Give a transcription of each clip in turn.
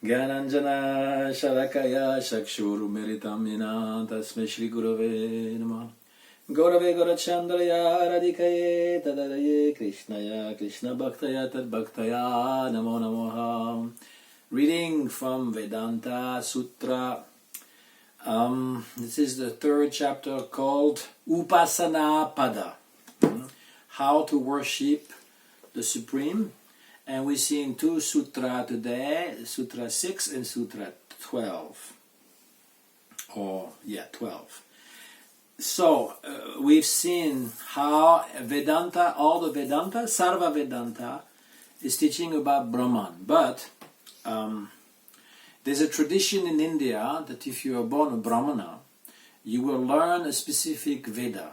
Gyananjana Sharakaya Shakshurumiritam Yena Tasme Shri Gurave Namah Gaurave Gaurachandraya Radhikaye Tadaraye Krishnaya Krishna Bhaktaya Tad Bhaktaya Namo Namoha. Reading from Vedanta Sutra. This is the third chapter called Upasana Pada. How to worship the Supreme. And we see in two sutra today, Sutra 6 and Sutra 12. 12. So, we've seen how Vedanta, all the Vedanta, Sarva Vedanta, is teaching about Brahman. But there's a tradition in India that if you are born a Brahmana, you will learn a specific Veda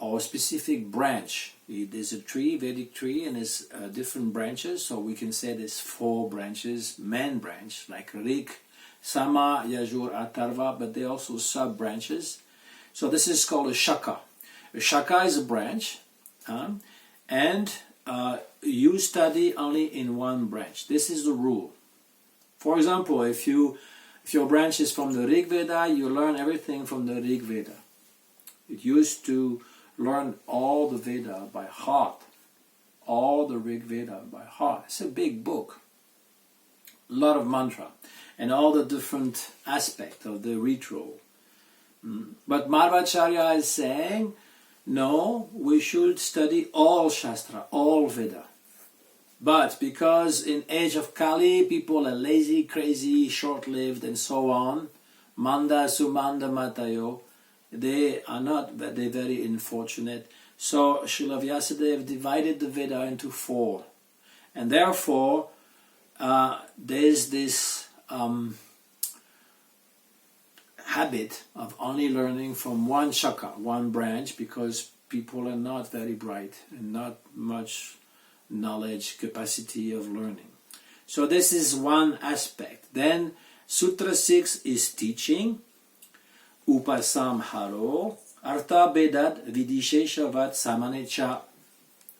or a specific branch. There's a tree, Vedic tree, and there's different branches. So we can say there's 4 branches, main branch, like Rig, Sama, Yajur, Atharva, but there are also sub-branches. So this is called a Shaka. A Shaka is a branch, and you study only in one branch. This is the rule. For example, if your branch is from the Rig Veda, you learn everything from the Rig Veda. It used to learn all the Veda by heart, all the Rig Veda by heart. It's a big book, a lot of mantra, and all the different aspects of the ritual. But Madhvacharya is saying, no, we should study all Shastra, all Veda. But because in age of Kali, people are lazy, crazy, short-lived, and so on, Manda, Sumanda, Matayo, they are not, they're very unfortunate. So Srila Vyasadeva divided the Veda into 4. And therefore, there's this habit of only learning from one Shaka, one branch, because people are not very bright and not much knowledge, capacity of learning. So this is one aspect. Then Sutra 6 is teaching. Upasamharo Artha Bedat Vidisheshavat Samanecha.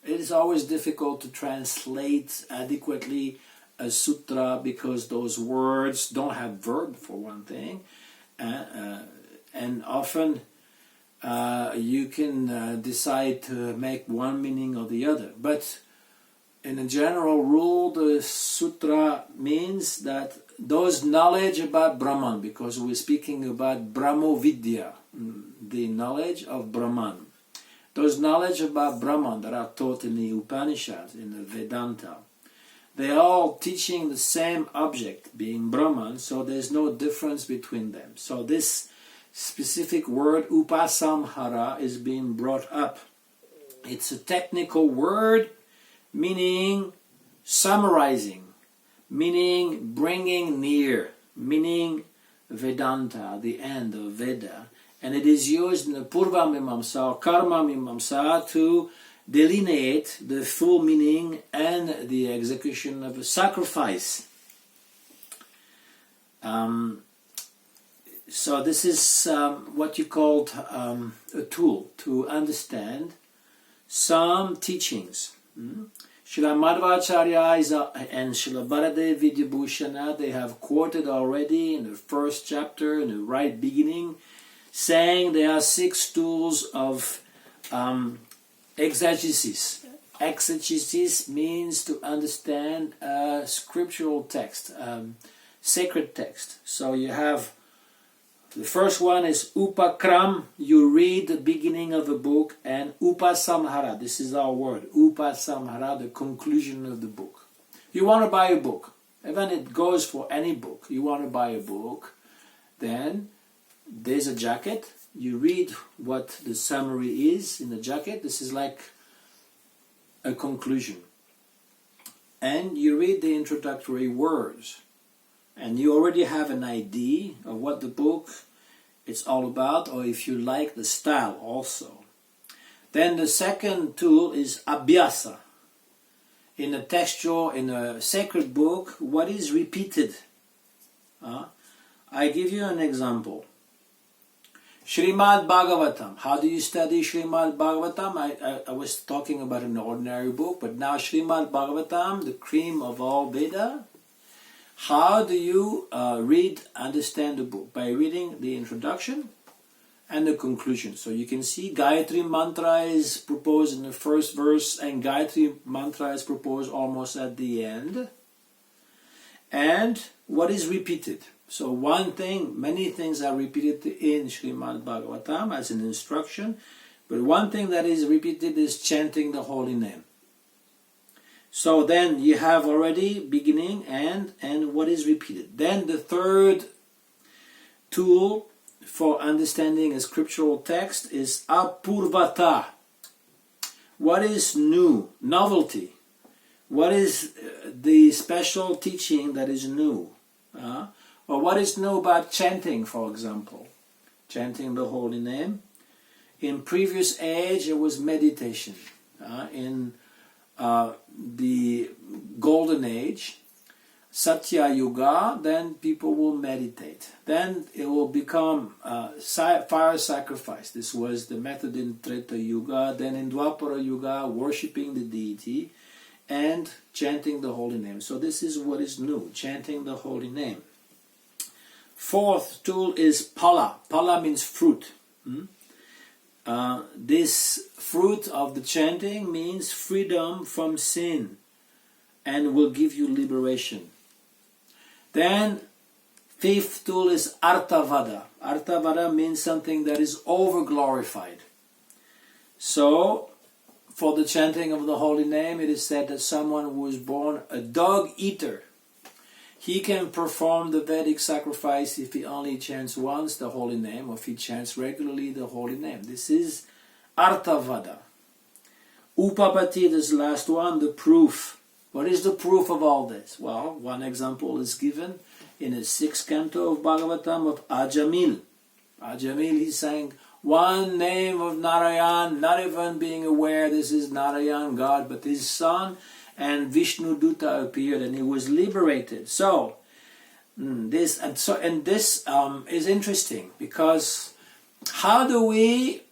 It is always difficult to translate adequately a sutra because those words don't have verb for one thing, and often you can decide to make one meaning or the other. But in a general rule, the sutra means that those knowledge about Brahman, because we're speaking about Brahmovidya, the knowledge of Brahman. Those knowledge about Brahman that are taught in the Upanishads, in the Vedanta, they are all teaching the same object, being Brahman, so there's no difference between them. So this specific word, Upasamhara, is being brought up. It's a technical word meaning summarizing, meaning bringing near, meaning Vedanta, the end of Veda. And it is used in the Purva Mimamsa or Karma Mimamsa to delineate the full meaning and the execution of a sacrifice. So this is what you called a tool to understand some teachings. Srila Madhvacharya and Srila Baladev Vidyabhushana, they have quoted already in the first chapter, in the right beginning, saying there are 6 tools of exegesis. Exegesis means to understand a scriptural text, sacred text. So you have, the first one is Upakram, you read the beginning of a book, and Upasamhara, this is our word, Upasamhara, the conclusion of the book. You want to buy a book, even it goes for any book. You want to buy a book, then there's a jacket, you read what the summary is in the jacket, this is like a conclusion. And you read the introductory words. And you already have an idea of what the book is all about, or if you like the style also. Then the second tool is Abhyasa. In a textual, in a sacred book, what is repeated? I give you an example. Srimad Bhagavatam. How do you study Srimad Bhagavatam? I was talking about an ordinary book, but now Srimad Bhagavatam, the cream of all Veda. How do you understand the book? By reading the introduction and the conclusion. So you can see Gayatri Mantra is proposed in the first verse, and Gayatri Mantra is proposed almost at the end. And what is repeated? So one thing, many things are repeated in Srimad Bhagavatam as an instruction, but one thing that is repeated is chanting the holy name. So then you have already beginning and what is repeated. Then the third tool for understanding a scriptural text is apurvata. What is new? Novelty. What is the special teaching that is new? Or what is new about chanting, for example? Chanting the holy name. In previous age, it was meditation. In the golden age, Satya Yuga, then people will meditate. Then it will become fire sacrifice. This was the method in Treta Yuga. Then in Dwapara Yuga, worshipping the deity and chanting the holy name. So this is what is new, chanting the holy name. Fourth tool is pala. Pala means fruit. This fruit of the chanting means freedom from sin and will give you liberation. Then fifth tool is artavada. Artavada means something that is over-glorified. So for the chanting of the holy name, it is said that someone who was born a dog eater, he can perform the Vedic sacrifice if he only chants once the holy name, or if he chants regularly the holy name. This is artavada. Upapati, this last one, the proof. What is the proof of all this? Well, one example is given in the 6th canto of Bhagavatam of Ajamil. Ajamil, he sang one name of Narayan, not even being aware this is Narayan, God, but his son, and Vishnu Duta appeared and he was liberated. So this is interesting, because how do we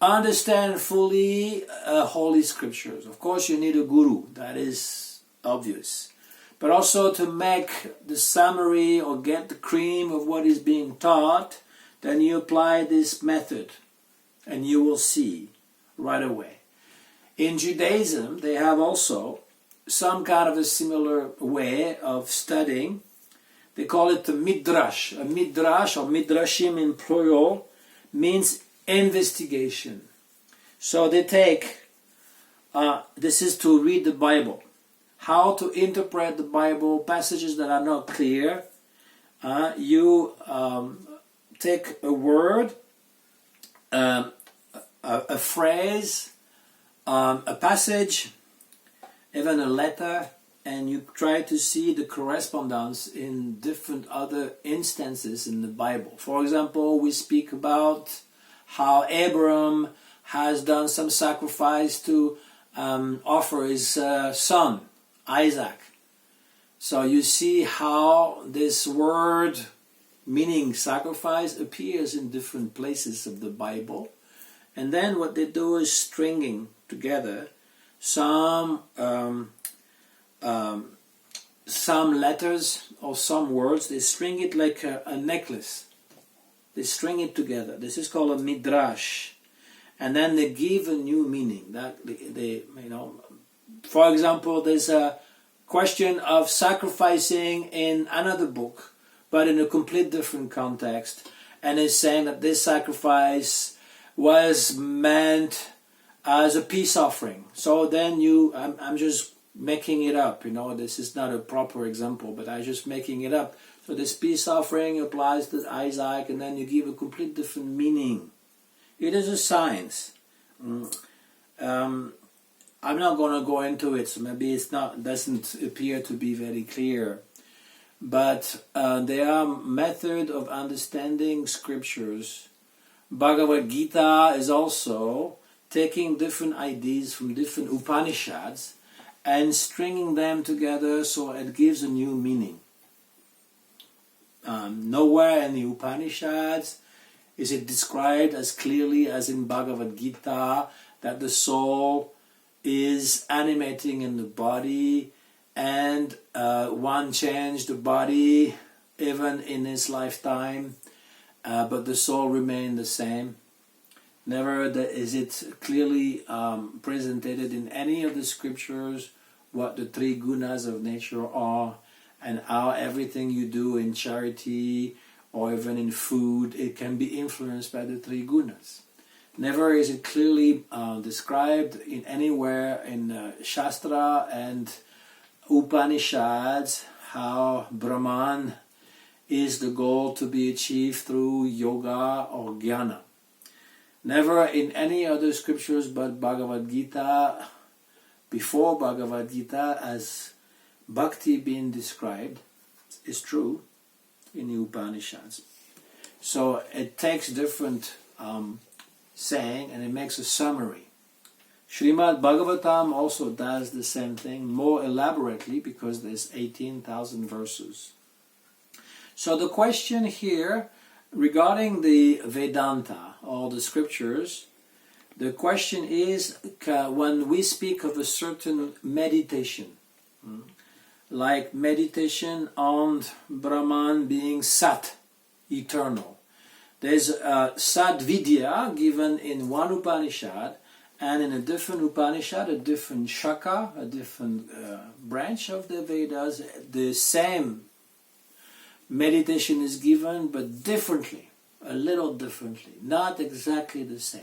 understand fully holy scriptures? Of course you need a guru, that is obvious. But also to make the summary or get the cream of what is being taught, then you apply this method and you will see right away. In Judaism, they have also some kind of a similar way of studying. They call it the midrash. A midrash, or midrashim in plural, means investigation. So they take, this is to read the Bible, how to interpret the Bible, passages that are not clear. You take a word, a phrase, a passage, even a letter, and you try to see the correspondence in different other instances in the Bible. For example, we speak about how Abraham has done some sacrifice to offer his son, Isaac. So you see how this word, meaning sacrifice, appears in different places of the Bible. And then what they do is stringing together some letters or some words. They string it like a necklace. They string it together. This is called a midrash. And then they give a new meaning. That they for example, there's a question of sacrificing in another book, but in a complete different context. And it's saying that this sacrifice was meant as a peace offering. So then I'm just making it up, this is not a proper example, but I'm just making it up. So this peace offering applies to Isaac, and then you give a complete different meaning. It is a science. I'm not going to go into it, so maybe doesn't appear to be very clear. But there are methods of understanding scriptures. Bhagavad Gita is also taking different ideas from different Upanishads and stringing them together so it gives a new meaning. Nowhere in the Upanishads is it described as clearly as in Bhagavad Gita that the soul is animating in the body and one changed the body even in his lifetime, but the soul remained the same. Never is it clearly presented in any of the scriptures what the three gunas of nature are, and how everything you do in charity or even in food, it can be influenced by the three gunas. Never is it clearly described in anywhere in Shastra and Upanishads how Brahman is the goal to be achieved through yoga or jnana. Never in any other scriptures but Bhagavad Gita, before Bhagavad Gita, as bhakti being described, is true in the Upanishads. So it takes different saying and it makes a summary. Srimad Bhagavatam also does the same thing more elaborately because there's 18,000 verses. So the question here regarding the Vedanta or the scriptures, the question is when we speak of a certain meditation, like meditation on Brahman being Sat, eternal. There's Sat Vidya given in one Upanishad, and in a different Upanishad, a different Shaka, a different branch of the Vedas, the same meditation is given, but differently, a little differently, not exactly the same.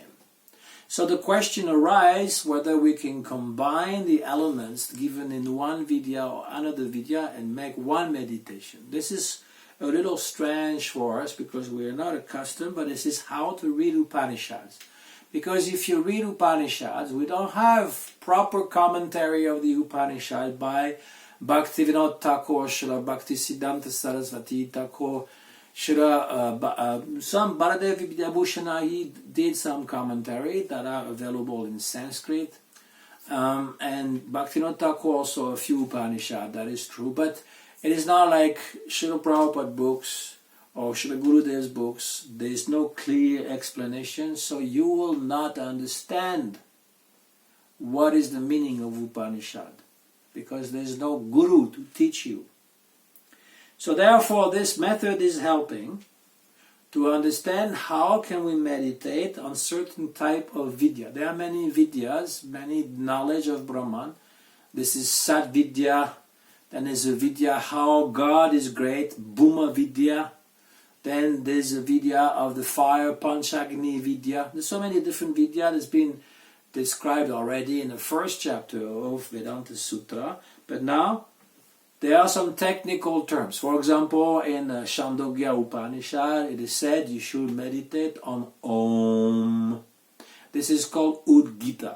So the question arises whether we can combine the elements given in one Vidya or another Vidya and make one meditation. This is a little strange for us because we are not accustomed, but this is how to read Upanishads. Because if you read Upanishads, we don't have proper commentary of the Upanishad by Bhaktivinoda Thakur, Srila Bhaktisiddhanta Saraswati Thakur, some Baladev Vidyabhushana, he did some commentary that are available in Sanskrit, and Bhaktivinoda Thakur also a few Upanishads, that is true, but it is not like Srila Prabhupada books or Srila Gurudev's books. There is no clear explanation, so you will not understand what is the meaning of Upanishad, because there is no guru to teach you. So therefore this method is helping to understand how can we meditate on certain type of vidya. There are many vidyas, many knowledge of Brahman. This is Sat Vidya. Then there's a vidya how God is great, Bhuma Vidya. Then there's a vidya of the fire, Panchagni Vidya. There's so many different vidya that's been described already in the first chapter of Vedanta Sutra. But now there are some technical terms. For example, in Chandogya Upanishad, it is said you should meditate on Om. This is called Udgita.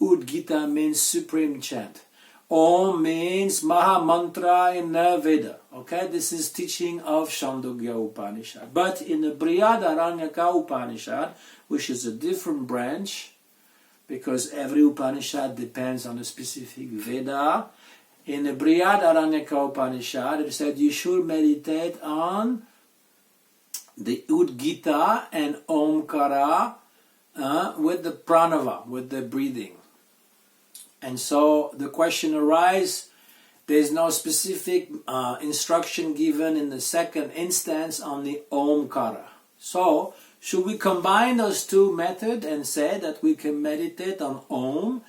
Udgita means supreme chant. Om means Maha Mantra in the Veda. Okay, this is teaching of Chandogya Upanishad. But in the Brihadaranyaka Upanishad, which is a different branch, because every Upanishad depends on a specific Veda, in the Brihadaranyaka Upanishad, it said you should meditate on the Udgita and Omkara with the pranava, with the breathing. And so the question arises, there is no specific instruction given in the second instance on the Omkara. So, should we combine those two methods and say that we can meditate on Om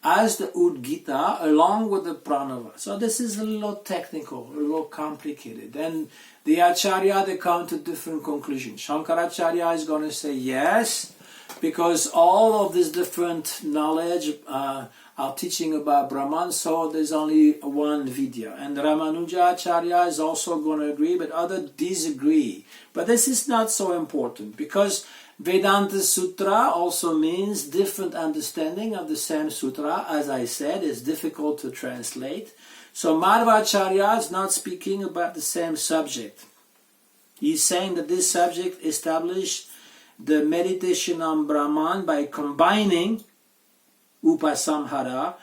as the Udgita along with the pranava? So this is a little technical, a little complicated. And the Acharya, they come to different conclusions. Shankaracharya is going to say yes, because all of this different knowledge are teaching about Brahman, so there's only one Vidya. And Ramanuja Acharya is also going to agree, but others disagree. But this is not so important, because Vedanta Sutra also means different understanding of the same sutra. As I said, it's difficult to translate. So Madhvacharya is not speaking about the same subject. He's saying that this subject established the meditation on Brahman by combining Upasamhara,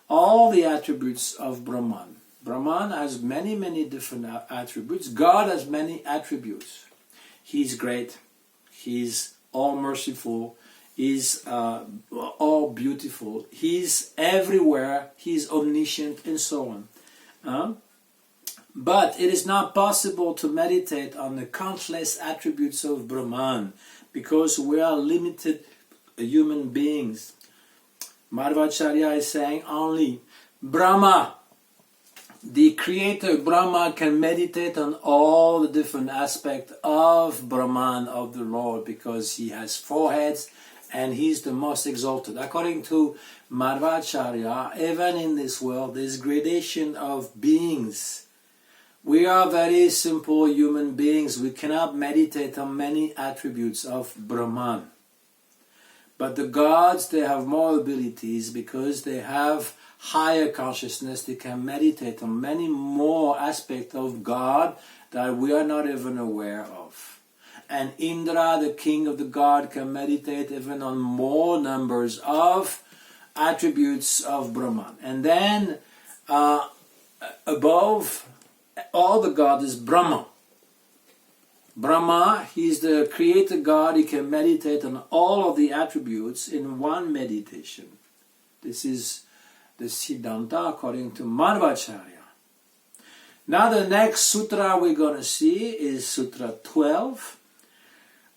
all the attributes of Brahman. Brahman has many, many different attributes. God has many attributes. He's great. He's all merciful. He's all beautiful. He's everywhere. He's omniscient, and so on. But it is not possible to meditate on the countless attributes of Brahman because we are limited human beings. Madhvacharya is saying only Brahma, the creator Brahma, can meditate on all the different aspects of Brahman, of the Lord, because he has 4 heads and he's the most exalted. According to Madhvacharya, even in this world, there's gradation of beings. We are very simple human beings. We cannot meditate on many attributes of Brahman. But the gods, they have more abilities because they have higher consciousness. They can meditate on many more aspects of God that we are not even aware of. And Indra, the king of the god, can meditate even on more numbers of attributes of Brahman. And then above all the God is Brahma. Brahma, he's the creator God. He can meditate on all of the attributes in one meditation. This is the Siddhanta according to Madhvacharya. Now the next sutra we're going to see is Sutra 12.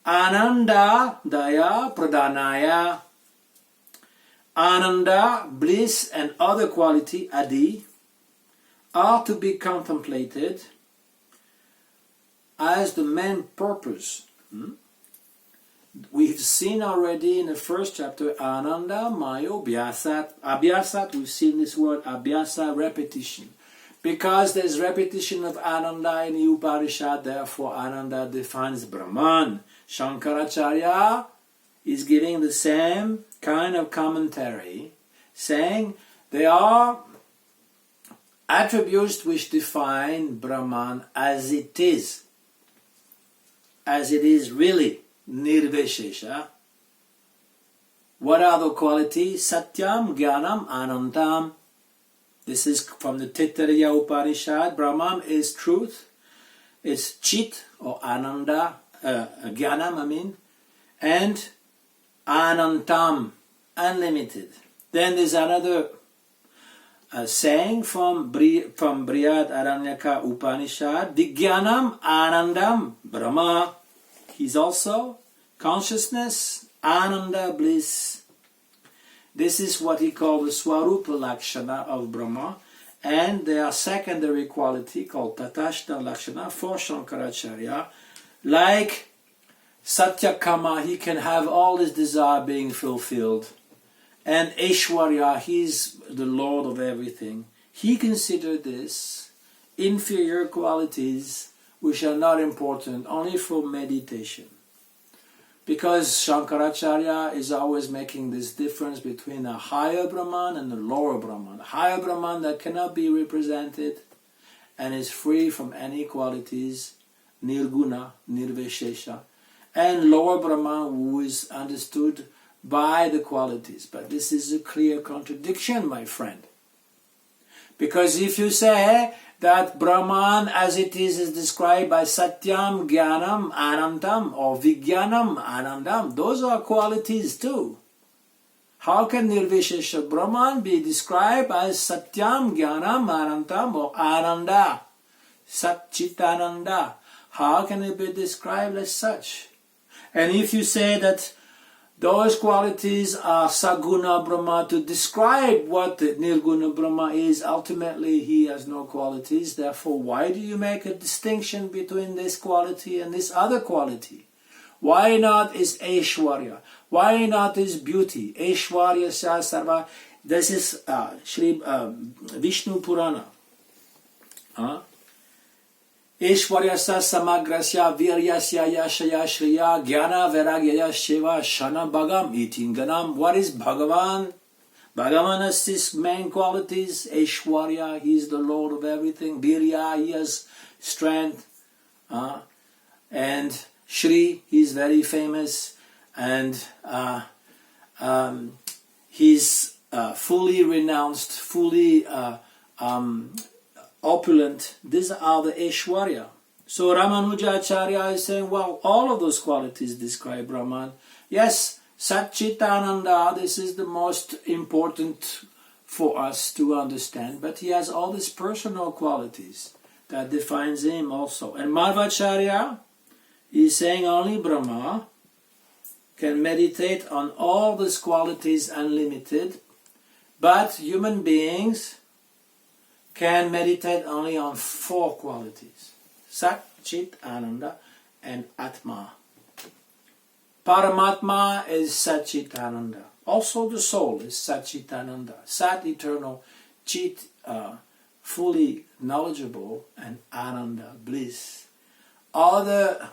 Ananda Daya Pradhanaya. Ananda, bliss and other quality, Adi, are to be contemplated as the main purpose. We've seen already in the first chapter, Ananda, Mayo, Abhyasat. Abhyasat, we've seen this word, Abhyasa, repetition. Because there's repetition of Ananda in the Upanishad, therefore Ananda defines Brahman. Shankaracharya is giving the same kind of commentary, saying there are attributes which define Brahman as it is really, nirvishesha. What are the qualities? Satyam, Jnanam, Anantam. This is from the Taittiriya Upanishad. Brahman is truth, it's Chit or Ananda, Jnanam, and Anantam, unlimited. Then there's another saying from Brihad Aranyaka Upanishad, Vijnanam Anandam Brahma. He's also consciousness, Ananda, bliss. This is what he called the Swarupa Lakshana of Brahma. And there are secondary quality called Tatashta Lakshana for Shankaracharya. Like Satyakama, he can have all his desire being fulfilled. And Aishwarya, he's the Lord of everything. He considered this inferior qualities which are not important, only for meditation. Because Shankaracharya is always making this difference between a higher Brahman and a lower Brahman. A higher Brahman that cannot be represented and is free from any qualities, nirguna, nirvishesha. And lower Brahman who is understood by the qualities. But this is a clear contradiction, my friend. Because if you say that Brahman as it is described by Satyam, Jnanam, Anandam, or Vijnanam, Anandam, those are qualities too. How can Nirvishesha Brahman be described as Satyam, Jnanam, Anandam, or Ananda, Satchitananda? How can it be described as such? And if you say that those qualities are Saguna Brahma to describe what the Nirguna Brahma is, ultimately he has no qualities. Therefore, why do you make a distinction between this quality and this other quality? Why not is Aishwarya? Why not is beauty? Aishwarya Sarva. This is Shri Vishnu Purana. Aishwaryasa samagrasya viryasya yashaya shriya jnana viragyaya shiva shana bhagam itinganam. What is Bhagavan? Bhagavan has his main qualities. Aishwarya, he is the Lord of everything. Virya, he has strength. And Shri, he is very famous. And he's fully renounced, fully opulent. These are the Aishwarya. So Ramanujacharya is saying, well, all of those qualities describe Brahman. Yes, Satchitananda, this is the most important for us to understand, but he has all these personal qualities that defines him also. And Madhvacharya is saying only Brahma can meditate on all these qualities unlimited, but human beings can meditate only on 4 qualities: Sat, Chit, Ananda, and Atma. Paramatma is Sat, Chit, Ananda. Also the soul is Sat, Chit, Ananda. Sat, eternal; Chit, fully knowledgeable; and Ananda, bliss. Other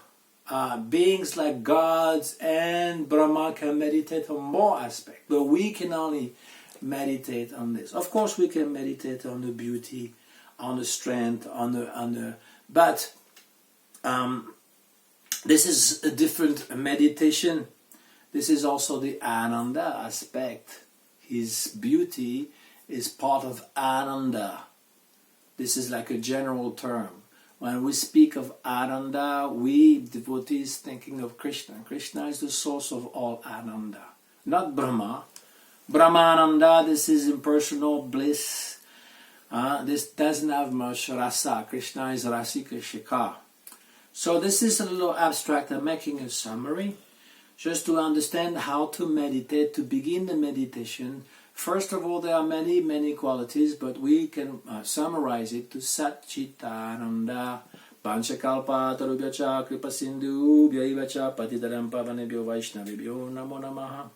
beings like gods and Brahma can meditate on more aspects, but we can only meditate on this. Of course, we can meditate on the beauty, on the strength, but this is a different meditation. This is also the Ananda aspect. His beauty is part of Ananda. This is like a general term. When we speak of Ananda, we devotees thinking of Krishna. Krishna is the source of all Ananda, not Brahma. Brahmananda, this is impersonal bliss. This doesn't have much rasa. Krishna is rasika shikha. So this is a little abstract. I'm making a summary just to understand how to meditate, to begin the meditation. First of all, there are many, many qualities, but we can summarize it to Sat, Chit, Ananda. Panchakalpa tarubhyacha kripa sindhu bhyaivacha patitaram pavanebhyo vaishnavibhyo namo namaha.